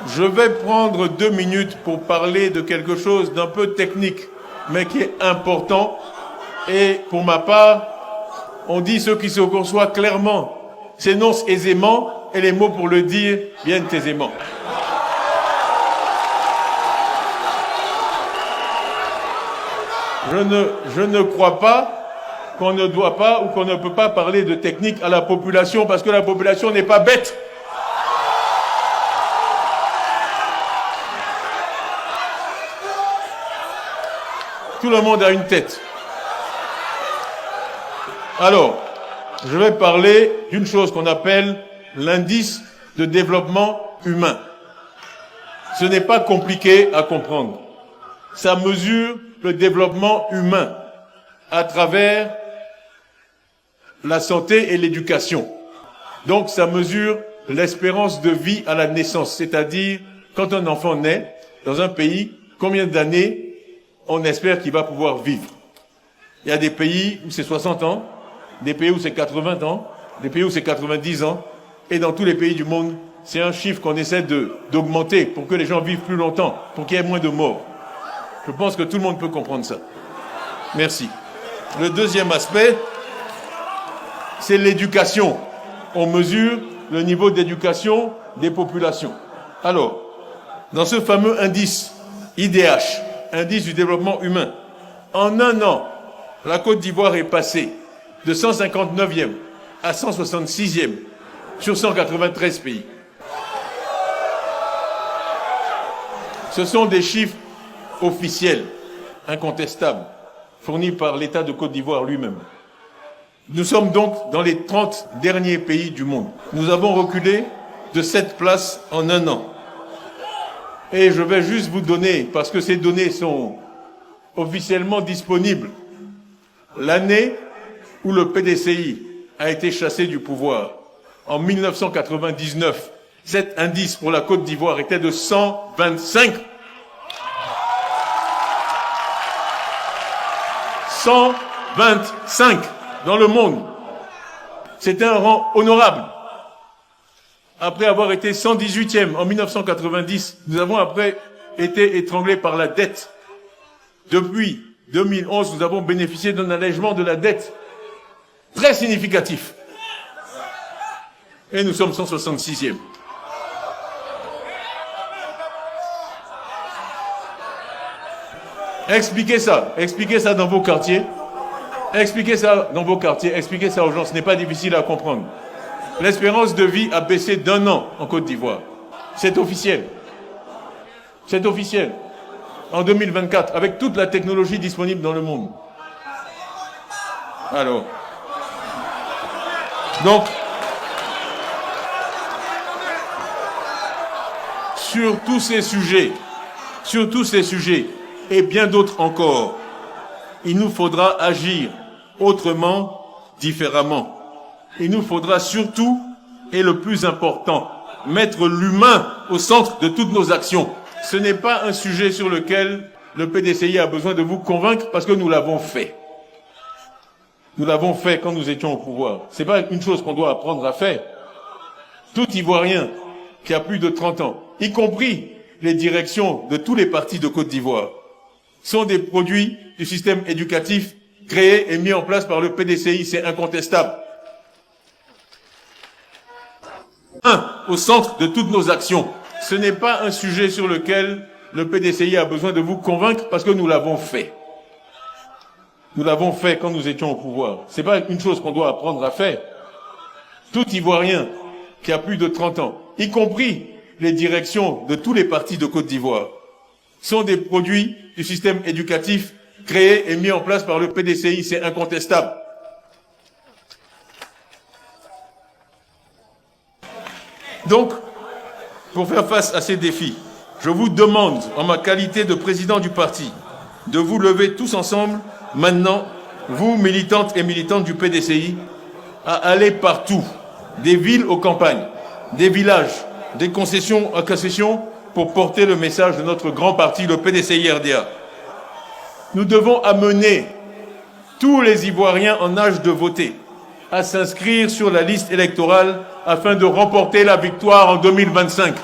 Je vais prendre 2 minutes pour parler de quelque chose d'un peu technique, mais qui est important. Et pour ma part, on dit ce qui se conçoit clairement s'énonce aisément et les mots pour le dire viennent aisément. Je ne crois pas qu'on ne doit pas ou qu'on ne peut pas parler de technique à la population parce que la population n'est pas bête. Tout le monde a une tête. Alors, je vais parler d'une chose qu'on appelle l'indice de développement humain. Ce n'est pas compliqué à comprendre. Ça mesure le développement humain à travers la santé et l'éducation. Donc, ça mesure l'espérance de vie à la naissance, c'est-à-dire quand un enfant naît dans un pays, combien d'années on espère qu'il va pouvoir vivre. Il y a des pays où c'est 60 ans, des pays où c'est 80 ans, des pays où c'est 90 ans, et dans tous les pays du monde, c'est un chiffre qu'on essaie d'augmenter pour que les gens vivent plus longtemps, pour qu'il y ait moins de morts. Je pense que tout le monde peut comprendre ça. Merci. Le deuxième aspect, c'est l'éducation. On mesure le niveau d'éducation des populations. Alors, dans ce fameux indice IDH, indice du développement humain, en un an, la Côte d'Ivoire est passée de 159e à 166e sur 193 pays. Ce sont des chiffres officiels, incontestables, fournis par l'État de Côte d'Ivoire lui-même. Nous sommes donc dans les 30 derniers pays du monde. Nous avons reculé de 7 places en un an. Et je vais juste vous donner, parce que ces données sont officiellement disponibles, l'année où le PDCI a été chassé du pouvoir. En 1999, cet indice pour la Côte d'Ivoire était de 125. 125 dans le monde. C'était un rang honorable. Après avoir été 118e en 1990, nous avons après été étranglés par la dette. Depuis 2011, nous avons bénéficié d'un allègement de la dette très significatif. Et nous sommes 166e. Expliquez ça dans vos quartiers. Expliquez ça dans vos quartiers, expliquez ça aux gens, ce n'est pas difficile à comprendre. L'espérance de vie a baissé d'1 an en Côte d'Ivoire. C'est officiel. C'est officiel. En 2024, avec toute la technologie disponible dans le monde. Alors. Donc, sur tous ces sujets, et bien d'autres encore, il nous faudra agir autrement, différemment. Il nous faudra surtout, et le plus important, mettre l'humain au centre de toutes nos actions. Ce n'est pas un sujet sur lequel le PDCI a besoin de vous convaincre parce que nous l'avons fait. Nous l'avons fait quand nous étions au pouvoir. C'est pas une chose qu'on doit apprendre à faire. Tout Ivoirien qui a plus de 30 ans, y compris les directions de tous les partis de Côte d'Ivoire, sont des produits du système éducatif créé et mis en place par le PDCI, c'est incontestable. Au centre de toutes nos actions. Ce n'est pas un sujet sur lequel le PDCI a besoin de vous convaincre parce que nous l'avons fait. Nous l'avons fait quand nous étions au pouvoir. C'est pas une chose qu'on doit apprendre à faire. Tout Ivoirien qui a plus de 30 ans, y compris les directions de tous les partis de Côte d'Ivoire, sont des produits du système éducatif créé et mis en place par le PDCI, c'est incontestable. Donc, pour faire face à ces défis, je vous demande, en ma qualité de président du parti, de vous lever tous ensemble, maintenant, vous, militantes et militants du PDCI, à aller partout, des villes aux campagnes, des villages, des concessions à concessions, pour porter le message de notre grand parti, le PDCI-RDA. Nous devons amener tous les Ivoiriens en âge de voter à s'inscrire sur la liste électorale afin de remporter la victoire en 2025.